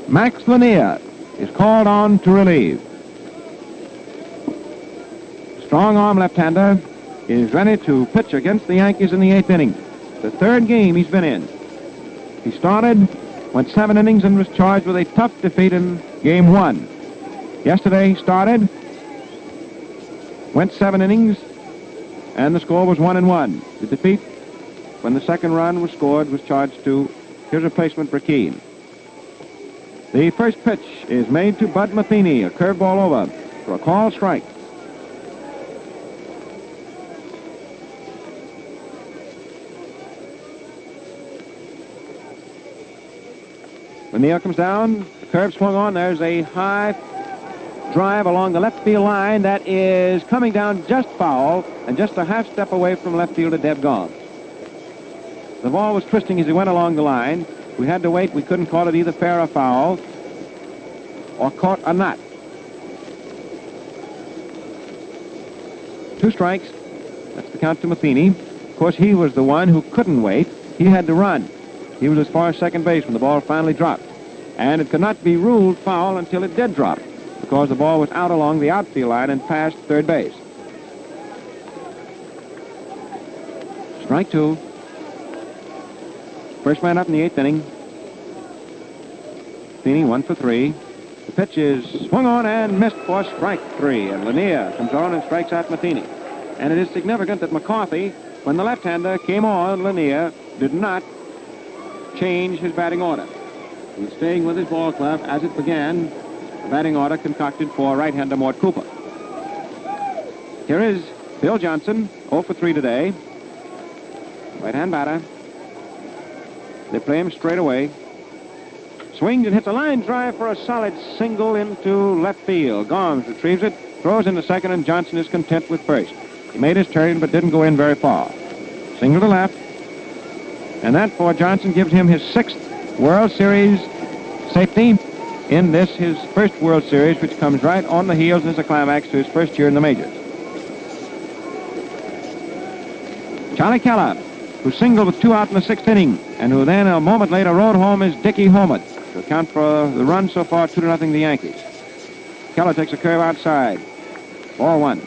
Max Lanier is called on to relieve. Strong arm left-hander is ready to pitch against the Yankees in the 8th inning. The 3rd game he's been in. He started, went 7 innings, and was charged with a tough defeat in Game 1. Yesterday he started, went 7 innings, and the score was 1-1. The defeat, when the 2nd run was scored, was charged to his replacement, Burkeen. The first pitch is made to Bud Matheny, a curveball over for a call strike. Lanier comes down, the curve swung on, there's a high drive along the left field line that is coming down just foul and just a half step away from left fielder Deb Gomes. The ball was twisting as he went along the line. We had to wait. We couldn't call it either fair or foul or caught or not. 2 strikes. That's the count to Matheny. Of course, he was the one who couldn't wait. He had to run. He was as far as second base when the ball finally dropped. And it could not be ruled foul until it did drop, because the ball was out along the outfield line and past third base. Strike 2. First man up in the 8th inning. Matheny 1 for 3. The pitch is swung on and missed for strike 3. And Lanier comes on and strikes out Matheny. And it is significant that McCarthy, when the left-hander came on, Lanier did not change his batting order. He's staying with his ball club as it began. The batting order concocted for right-hander Mort Cooper. Here is Bill Johnson, 0 for 3 today. Right-hand batter. They play him straight away. Swings and hits a line drive for a solid single into left field. Gomes retrieves it, throws into second, and Johnson is content with first. He made his turn but didn't go in very far. Single to left. And that for Johnson gives him his 6th World Series safety in this, his first World Series, which comes right on the heels and is a climax to his first year in the majors. Charlie Keller, who singled with 2 out in the 6th inning, and who then a moment later rode home is Dickie Homard to account for the run so far, 2-0 the Yankees. Keller takes a curve outside. Ball 1.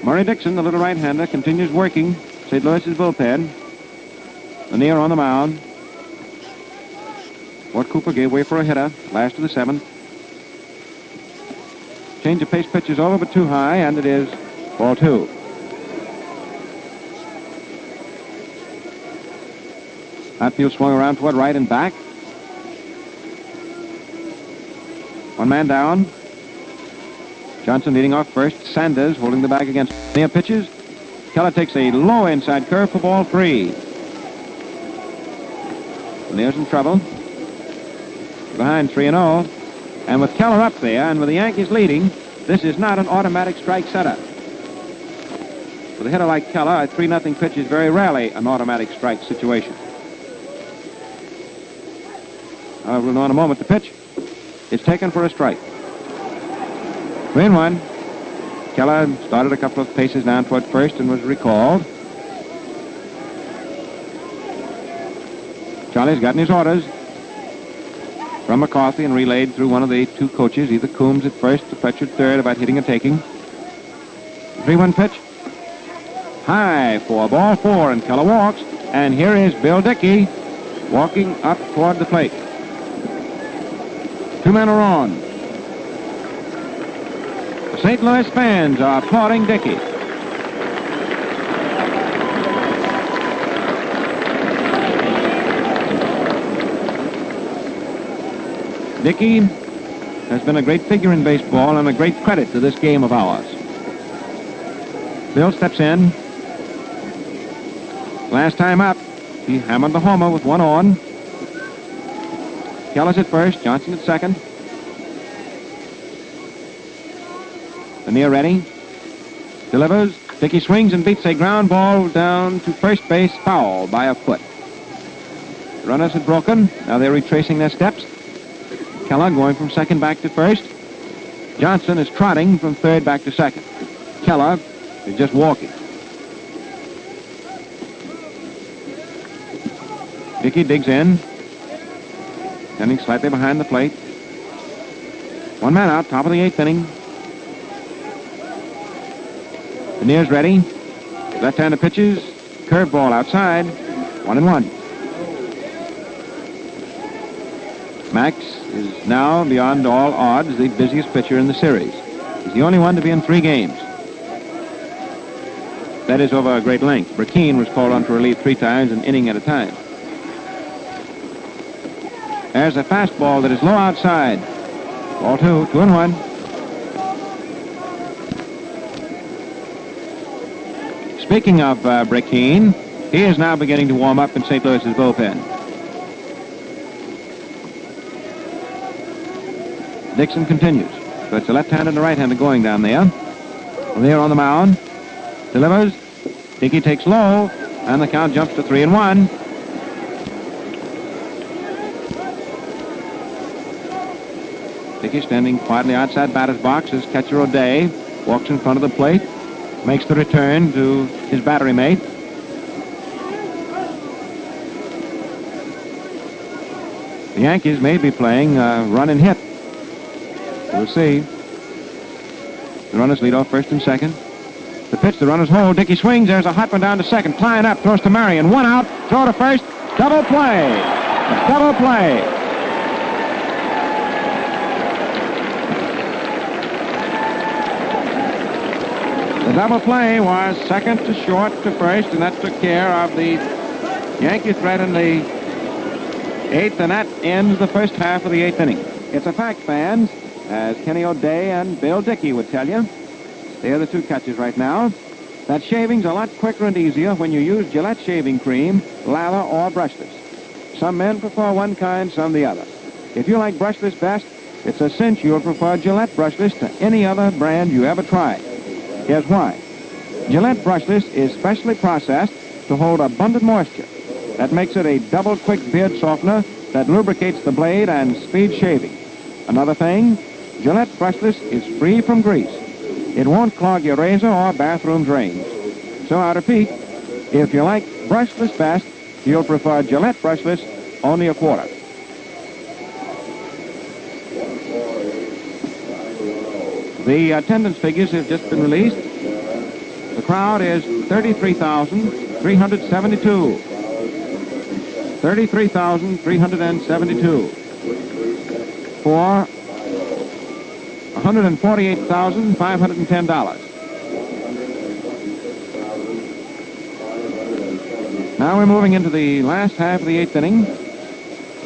Murray Dixon, the little right-hander, continues working St. Louis's bullpen. Lanier on the mound. Mort Cooper gave way for a hitter, last of the 7th. Change of pace pitch is over, but too high, and it is ball 2. Outfield swung around toward right and back. 1 man down. Johnson leading off first. Sanders holding the bag against near pitches. Keller takes a low inside curve for ball 3. Lanier's in trouble. Behind 3-0. And with Keller up there and with the Yankees leading, this is not an automatic strike setup. With a hitter like Keller, a 3-0 pitch is very rarely an automatic strike situation. We'll know in a moment. The pitch is taken for a strike. 3-1. Keller started a couple of paces down toward first and was recalled. Charlie's gotten his orders from McCarthy and relayed through one of the 2 coaches, either Coombs at first or Fletcher at third, about hitting and taking. 3-1 pitch. High for ball 4, and Keller walks. And here is Bill Dickey walking up toward the plate. 2 men are on. The St. Louis fans are applauding Dickey. Dickey has been a great figure in baseball and a great credit to this game of ours. Bill steps in. Last time up, he hammered the homer with 1 on. Keller's at first, Johnson at second. Lanier ready. Delivers. Dickey swings and beats a ground ball down to first base, foul by a foot. Runners had broken. Now they're retracing their steps. Keller going from second back to first. Johnson is trotting from third back to second. Keller is just walking. Dickey digs in. standing slightly behind the plate. One man out, top of the 8th inning. Lanier's ready. Left-handed pitches. Curveball outside. 1-1. Max is now, beyond all odds, the busiest pitcher in the series. He's the only one to be in 3 games. That is over a great length. Burkeen was called on to relieve 3 times, an inning at a time. There's a fastball that is low outside. Ball 2, 2-1. Speaking of Burkeen, he is now beginning to warm up in St. Louis's bullpen. Dixon continues. So it's a left-handed and a right-handed going down there. Lanier on the mound. Delivers. Dickey takes low, and the count jumps to 3-1. Dickey standing quietly outside batter's box as catcher O'Day walks in front of the plate, makes the return to his battery mate. The Yankees may be playing run and hit. We'll see. The runners lead off first and second. The pitch, the runners hold. Dickey swings. There's a hot one down to second. Flying up, throws to Marion. 1 out. Throw to first. Double play. Double play. The double play was second to short to first, and that took care of the Yankee threat in the 8th, and that ends the first half of the 8th inning. It's a fact, fans, as Kenny O'Day and Bill Dickey would tell you. They are the 2 catches right now. That shaving's a lot quicker and easier when you use Gillette shaving cream, lather, or brushless. Some men prefer one kind, some the other. If you like brushless best, it's a cinch you'll prefer Gillette brushless to any other brand you ever tried. Here's why. Gillette brushless is specially processed to hold abundant moisture. That makes it a double quick beard softener that lubricates the blade and speeds shaving. Another thing, Gillette brushless is free from grease. It won't clog your razor or bathroom drains. So I repeat, if you like brushless best, you'll prefer Gillette brushless, only a quarter. The attendance figures have just been released. The crowd is 33,372. 33,372 for $148,510. Now we're moving into the last half of the 8th inning.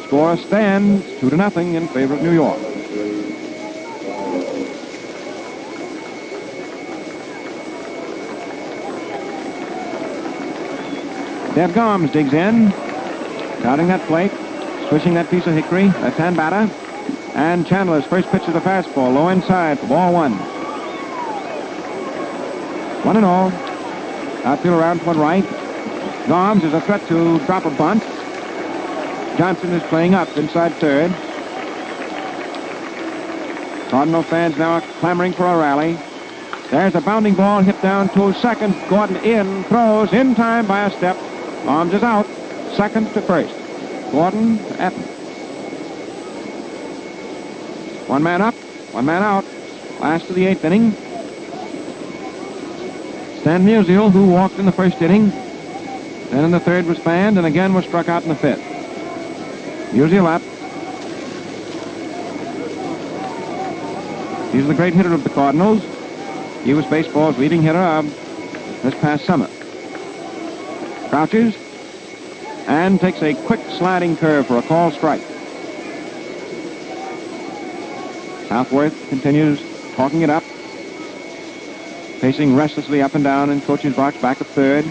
Score stands 2-0 in favor of New York. Deb Gomes digs in, crowding that plate, swishing that piece of hickory, left-hand batter. And Chandler's first pitch of the fastball, low inside for ball 1. 1-0. Outfield around toward right. Gomes is a threat to drop a bunt. Johnson is playing up inside third. Cardinal fans now are clamoring for a rally. There's a bounding ball hit down to second. Gordon in, throws in time by a step. Gomes is out. Second to first. Gordon to Etten. 1 man up, 1 man out. Last of the 8th inning. Stan Musial, who walked in the first inning, then in the 3rd was fanned, and again was struck out in the 5th. Musial up. He's the great hitter of the Cardinals. He was baseball's leading hitter this past summer. Crouches and takes a quick sliding curve for a called strike. Southworth continues talking it up, pacing restlessly up and down in coach's box back of third.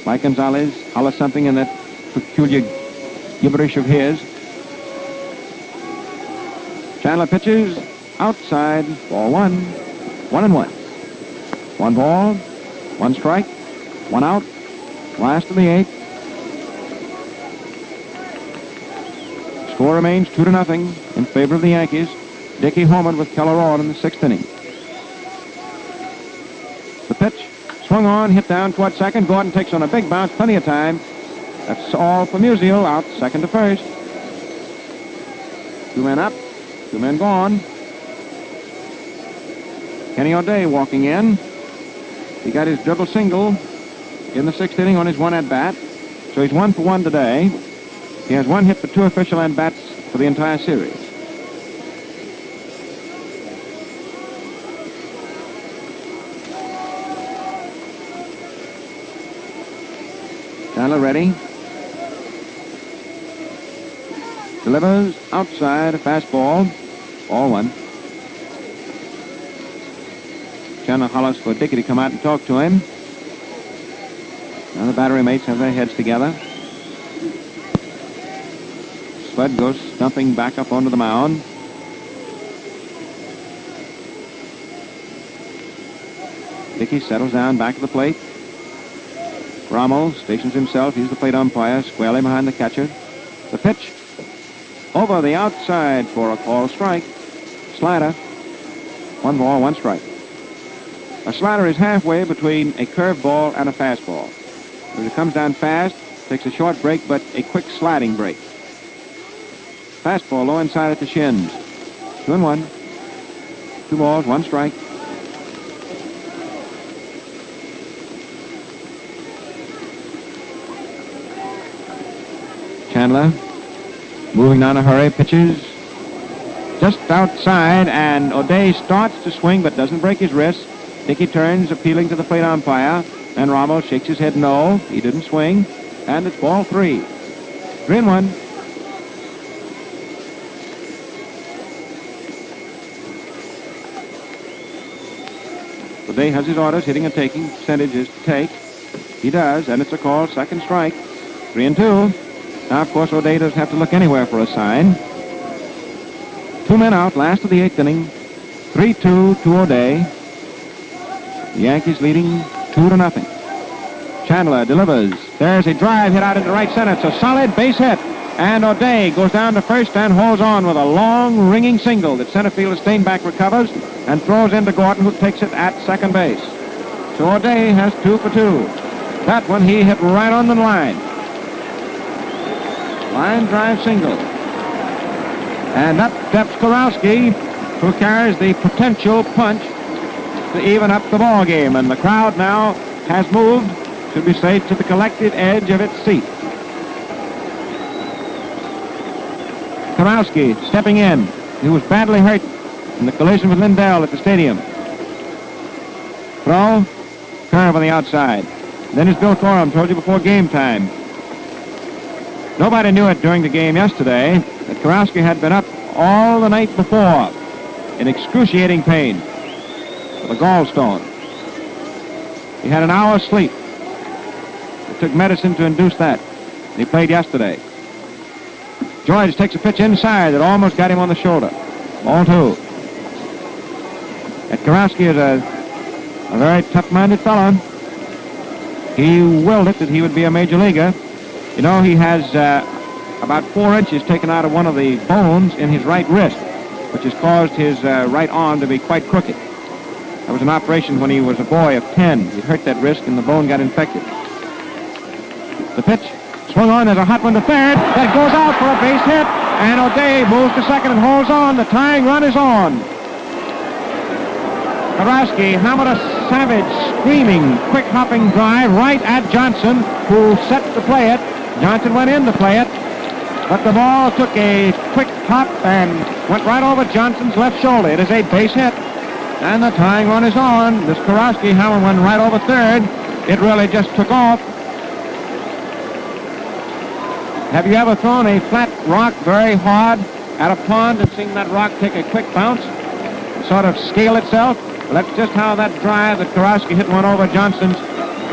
Mike Gonzalez hollers something in that peculiar gibberish of his. Chandler pitches outside, ball 1, 1-1. 1 ball, 1 strike, 1 out, last of the 8th. Score remains 2-0 in favor of the Yankees. Dickey homered with Keller on in the 6th inning. The pitch swung on, hit down toward second. Gordon takes on a big bounce, plenty of time. That's all for Musial, out second to first. 2 men up, 2 men gone. Kenny O'Day walking in. He got his double single in the 6th inning on his 1 at-bat. So he's 1 for 1 today. He has 1 hit for 2 official at-bats for the entire series. Chandler ready. Delivers outside, a fastball. Ball 1. Chandler hollers for Dickey to come out and talk to him. Now the battery mates have their heads together. Spud goes stumping back up onto the mound. Dickey settles down back of the plate. Rommel stations himself. He's the plate umpire, squarely behind the catcher. The pitch over the outside for a called strike. Slider. 1 ball, 1 strike. A slider is halfway between a curveball and a fastball. When it comes down fast, takes a short break, but a quick sliding break. Fastball low inside at the shins. 2-1. 2 balls, 1 strike. Chandler moving down a hurry, pitches just outside, and O'Day starts to swing but doesn't break his wrist. Dickey turns, appealing to the plate umpire, and Rommel shakes his head no. He didn't swing, and it's ball 3. 3-1. O'Day has his orders, hitting and taking. Percentage is to take. He does, and it's a call, 2nd strike. 3-2. Now, of course, O'Day doesn't have to look anywhere for a sign. 2 men out, last of the 8th inning. 3-2 to O'Day. The Yankees leading 2-0. Chandler delivers. There's a drive hit out into right center. It's a solid base hit. And O'Day goes down to first and holds on with a long, ringing single that center fielder Steinbach recovers and throws into Gordon, who takes it at second base. So O'Day has 2 for 2. That one he hit right on the line. Line drive single. And up steps Kurowski, who carries the potential punch to even up the ball game. And the crowd now has moved, should we say, to the collected edge of its seat. Kurowski stepping in. He was badly hurt in the collision with Lindell at the stadium. Throw, curve on the outside. Then is Bill Corum, told you before game time. Nobody knew it during the game yesterday that Kurowski had been up all the night before in excruciating pain with a gallstone. He had an hour's sleep. It took medicine to induce that. He played yesterday. George takes a pitch inside that almost got him on the shoulder. Ball 2. And Kurowski is a very tough-minded fellow. He willed it that he would be a major leaguer. You know, he has about 4 inches taken out of one of the bones in his right wrist, which has caused his right arm to be quite crooked. That was an operation when he was a boy of 10. He hurt that wrist and the bone got infected. The pitch swung on. There's a hot one to third. That goes out for a base hit. And O'Day moves to second and holds on. The tying run is on. Kurowski hammered a savage, screaming, quick-hopping drive right at Johnson, who set to play it. Johnson went in to play it, but the ball took a quick hop and went right over Johnson's left shoulder. It is a base hit, and the tying run is on. This Kurowski hammered one right over third. It really just took off. Have you ever thrown a flat rock very hard at a pond and seen that rock take a quick bounce, sort of scale itself? Well, that's just how that drive that Kurowski hit one over Johnson's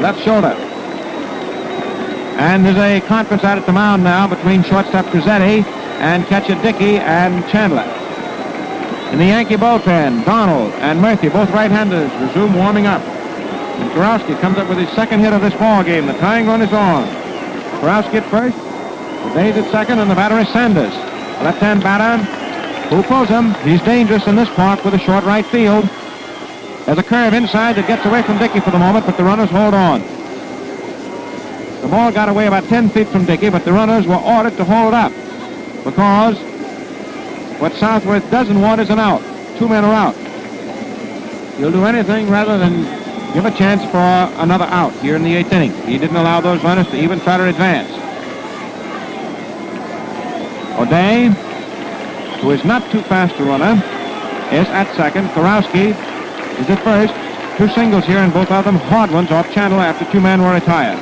left shoulder. And there's a conference out at the mound now between shortstop Cuzzetti and catcher Dickey and Chandler. In the Yankee bullpen, Donald and Murphy, both right-handers, resume warming up. And Kurowski comes up with his second hit of this ball game. The tying run is on. Kurowski at first, O'Day's at second, and the batter is Sanders. Left-hand batter, who pulls him. He's dangerous in this park with a short right field. There's a curve inside that gets away from Dickey for the moment, but the runners hold on. The ball got away about 10 feet from Dickey, but the runners were ordered to hold up because what Southworth doesn't want is an out. 2 men are out. He'll do anything rather than give a chance for another out here in the 8th inning. He didn't allow those runners to even try to advance. O'Day, who is not too fast a runner, is at second. Karowski is at first. 2 singles here, and both of them hard ones off Chandler after 2 men were retired.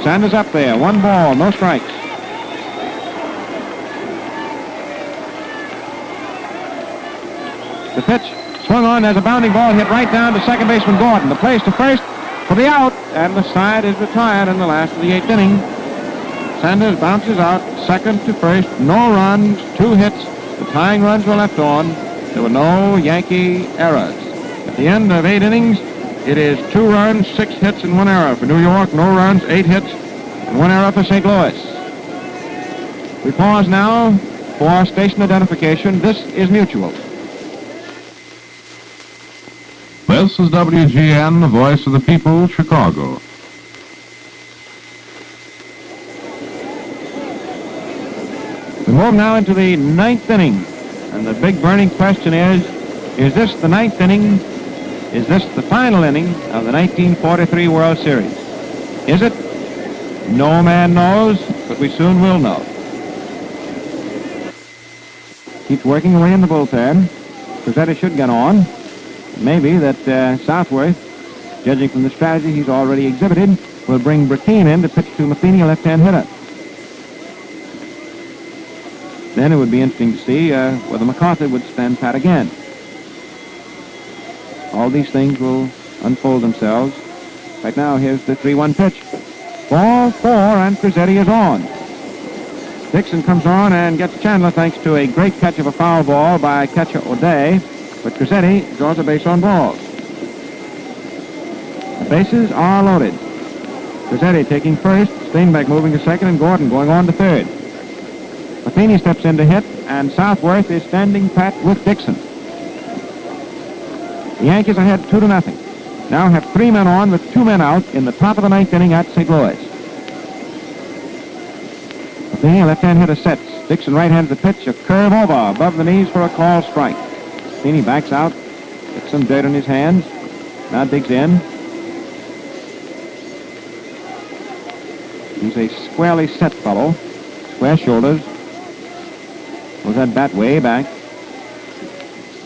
Sanders up there. 1 ball, no strikes. The pitch swung on as a bounding ball hit right down to second baseman Gordon. The place to first for the out, and the side is retired in the last of the 8th inning. Sanders bounces out, second to first, no runs, 2 hits. The tying runs were left on. There were no Yankee errors. At the end of 8 innings, it is 2 runs, 6 hits, and 1 error for New York. No runs, 8 hits, and 1 error for St. Louis. We pause now for station identification. This is Mutual. This is WGN, the voice of the people, Chicago. We move now into the 9th inning, and the big burning question is this the 9th inning? Is this the final inning of the 1943 World Series? Is it? No man knows, but we soon will know. Keeps working away in the bullpen. Rossetti should get on. Maybe that Southworth, judging from the strategy he's already exhibited, will bring Bertine in to pitch to Matheny, a left-hand hitter. Then it would be interesting to see whether McCarthy would stand pat again. All these things will unfold themselves. Right now, here's the 3-1 pitch. Ball 4, and Crizzetti is on. Dixon comes on and gets Chandler thanks to a great catch of a foul ball by catcher O'Day, but Crizzetti draws a base on balls. The bases are loaded. Crizzetti taking first, Steinbeck moving to second, and Gordon going on to third. Matheny steps in to hit, and Southworth is standing pat with Dixon. The Yankees are ahead 2-0. Now have 3 men on with 2 men out in the top of the 9th inning at St. Louis. Matheny, left-hand hitter, sets. Dixon right-hands the pitch, a curve over above the knees for a called strike. Matheny backs out, gets some dirt on his hands, now digs in. He's a squarely set fellow, square shoulders. Was that bat way back.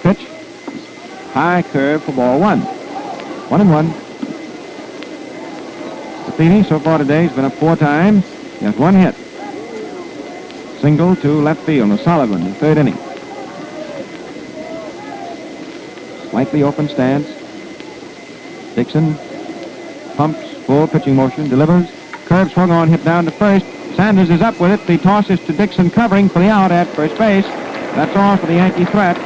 Pitch. High curve for ball 1. 1-1. Matheny so far today has been up 4 times. He has 1 hit. Single to left field, a solid one in the 3rd inning. Slightly open stance. Dixon pumps, full pitching motion, delivers. Curve swung on, hit down to first. Sanders is up with it. The toss is to Dixon, covering for the out at first base. That's all for the Yankee threat.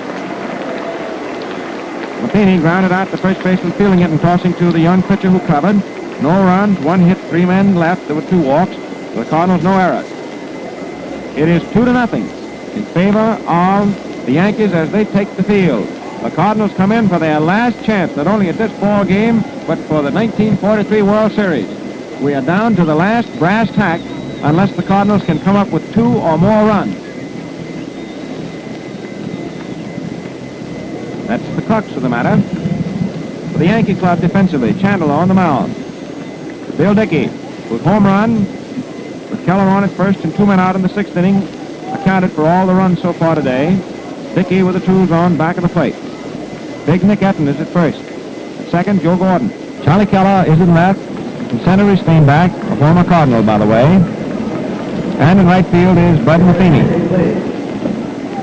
Matheny grounded out the first baseman, fielding it and tossing to the young pitcher who covered. No runs, 1 hit, 3 men left. There were 2 walks. For the Cardinals, no errors. It is 2-0 in favor of the Yankees as they take the field. The Cardinals come in for their last chance, not only at this ball game, but for the 1943 World Series. We are down to the last brass tack unless the Cardinals can come up with 2 or more runs. That's the crux of the matter. For the Yankee club defensively, Chandler on the mound. Bill Dickey with home run, with Keller on at first and 2 men out in the 6th inning, accounted for all the runs so far today. Dickey with the tools on back of the plate. Big Nick Etten is at first. At second, Joe Gordon. Charlie Keller is in left. In center is Steinbeck, a former Cardinal, by the way. And in right field is Bud Matheny.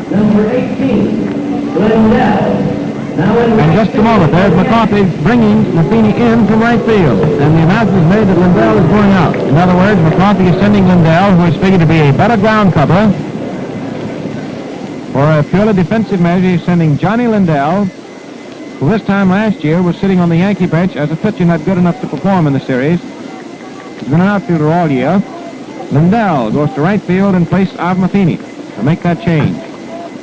Number 18, Glendale. In just a moment, there's McCarthy bringing Matheny in from right field. And the announcement is made that Lindell is going out. In other words, McCarthy is sending Lindell, who is figured to be a better ground cover. For a purely defensive measure, he's sending Johnny Lindell, who this time last year was sitting on the Yankee bench as a pitcher not good enough to perform in the series. He's been an outfielder all year. Lindell goes to right field in place of Matheny to make that change.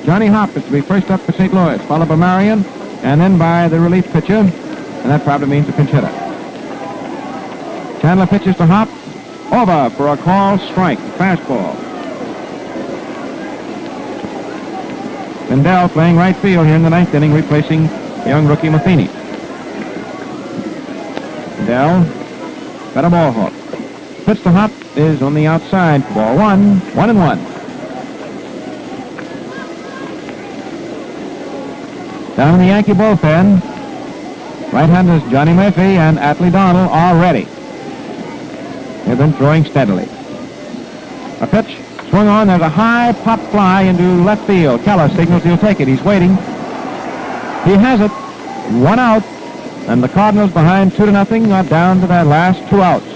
Johnny Hopp is to be first up for St. Louis, followed by Marion, and then by the relief pitcher, and that probably means the pinch hitter. Chandler pitches to Hopp, Over for a call strike, fastball. Lindell playing right field here in the ninth inning, replacing young rookie Matheny. Lindell got a ball hawk. Pitch to Hop is on the outside. Ball 1, 1-1. Down in the Yankee bullpen, right-handers Johnny Murphy and Atlee Donald are ready. They've been throwing steadily. A pitch, swung on, there's a high pop fly into left field. Keller signals he'll take it. He's waiting. He has it. 1 out, and the Cardinals behind 2-0 are down to their last 2 outs.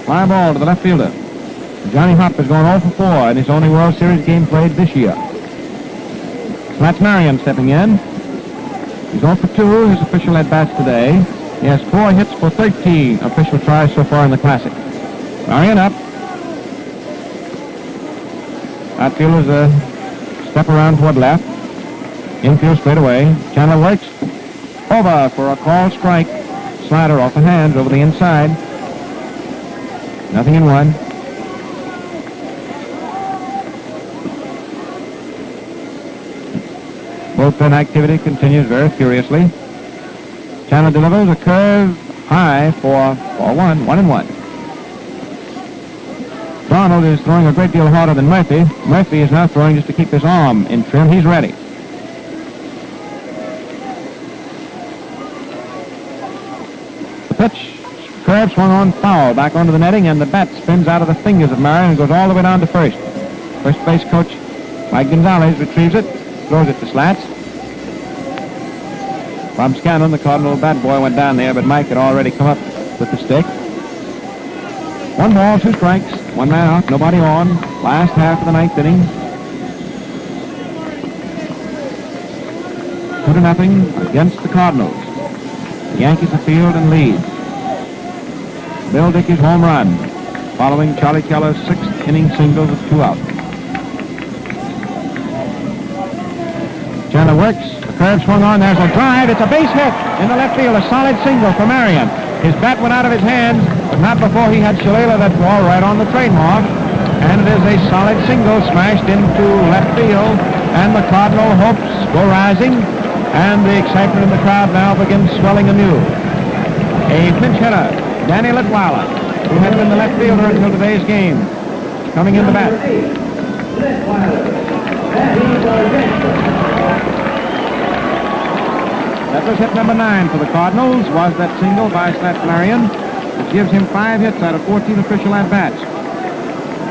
Fly ball to the left fielder. Johnny Hop has gone 0 for 4 in his only World Series game played this year. That's Marion stepping in. He's 0 for 2, his official at-bats today. He has 4 hits for 13 official tries so far in the Classic. Marion up. Outfielders a step around toward left. Infield straight away. Chandler works. Over for a call strike. Slider off the hands over the inside. 0-1. Bullpen activity continues very furiously. Chandler delivers a curve high for ball 1, 1-1. Donald is throwing a great deal harder than Murphy. Murphy is now throwing just to keep his arm in trim. He's ready. The pitch, curve swung on foul, back onto the netting, and the bat spins out of the fingers of Marion and goes all the way down to first. First base coach Mike Gonzalez retrieves it, throws it to slats. Bob Scanlon, the Cardinal bat boy, went down there, but Mike had already come up with the stick. 1 ball, 2 strikes, 1 man out, nobody on. Last half of the ninth inning. 2-0 against the Cardinals. The Yankees afield and lead. Bill Dickey's home run, following Charlie Keller's 6th inning single with 2 out. Chandler works. The curve swung on. There's a drive. It's a base hit in the left field. A solid single for Marion. His bat went out of his hands, but not before he had Shalala that ball right on the trademark. And it is a solid single smashed into left field. And the Cardinal hopes go rising. And the excitement in the crowd now begins swelling anew. A pinch hitter, Danny Litwiler, who had been the left fielder until today's game, coming in the bat. That was hit number 9 for the Cardinals, was that single by Slats Marion, which gives him 5 hits out of 14 official at-bats.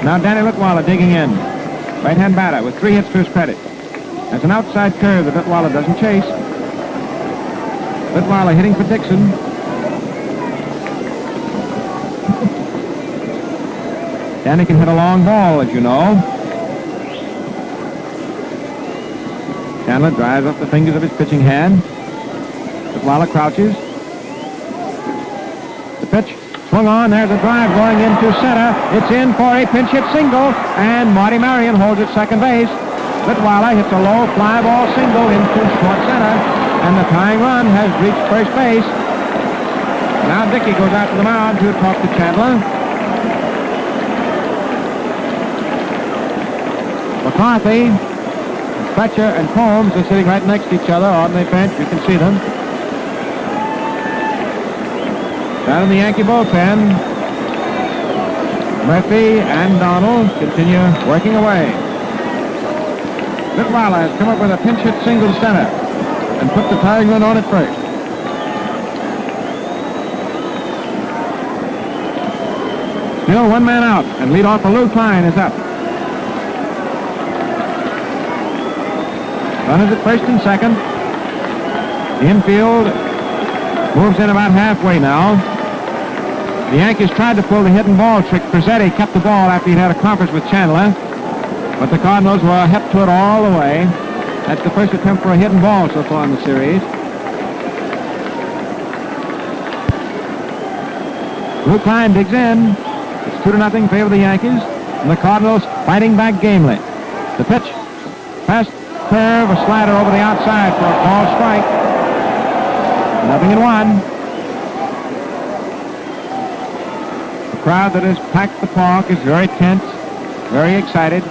Now Danny Litwiler digging in. Right-hand batter with 3 hits to his credit. That's an outside curve that Litwiler doesn't chase. Litwiler hitting for Dixon. Danny can hit a long ball, as you know. Chandler drives up the fingers of his pitching hand. Litwiler crouches. The pitch swung on. There's a drive going into center. It's in for a pinch hit single, and Marty Marion holds at second base. Litwiler hits a low fly ball single into short center, and the tying run has reached first base. Now Dickey goes out to the mound to talk to Chandler. McCarthy, Fletcher, and Combs are sitting right next to each other on the bench. You can see them. Down in the Yankee bullpen, Murphy and Donald continue working away. Litwiler has come up with a pinch hit single to center and put the tying run on at first. Still 1 man out, and leadoff Lou Klein is up. Runners at first and second. The infield moves in about halfway now. The Yankees tried to pull the hidden ball trick. Prezzetti kept the ball after he'd had a conference with Chandler, but the Cardinals were hep to it all the way. That's the first attempt for a hidden ball so far in the series. Lou Klein digs in. It's 2-0 in favor of the Yankees, and the Cardinals fighting back gamely. The pitch, fast curve, a slider over the outside for a call strike. 0-1. crowd that has packed the park is very tense, very excited.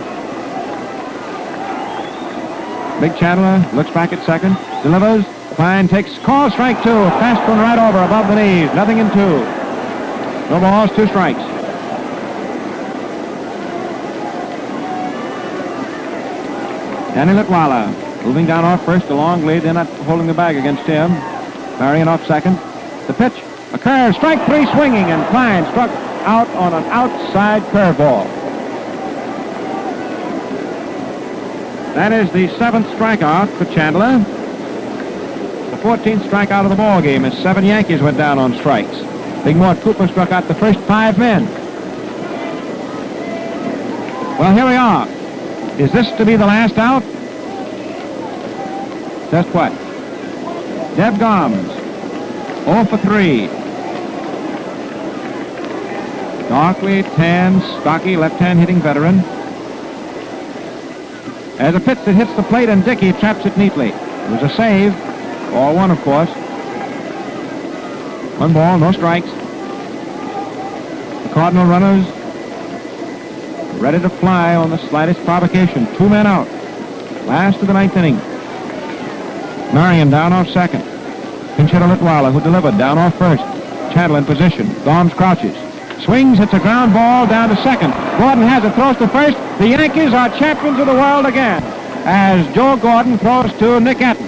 Big Chandler looks back at second, delivers. Klein takes call, strike two. Fast one right over, above the knees. Nothing in two. No balls, 2 strikes. Danny Litwala moving down off first, a long lead. They're not holding the bag against him. Marion off second. The pitch, a curve, strike 3 swinging, and Klein struck out on an outside curveball. That is the 7th strikeout for Chandler. The 14th strikeout of the ball game as 7 Yankees went down on strikes. Big Mort Cooper struck out the first 5 men. Well, here we are. Is this to be the last out? Just what? Deb Gomes, 0 for 3. Darkly tan, stocky, left-hand hitting veteran. As a pitch that hits the plate, and Dickey traps it neatly. It was a save. Ball 1, of course. 1 ball, no strikes. The Cardinal runners ready to fly on the slightest provocation. 2 men out. Last of the 9th inning. Marion down off second. Pinch hitter Litwala, who delivered, down off first. Chandler in position. Gomes crouches. Swings, hits a ground ball down to second. Gordon has it, throws to first. The Yankees are champions of the world again as Joe Gordon throws to Nick Etten.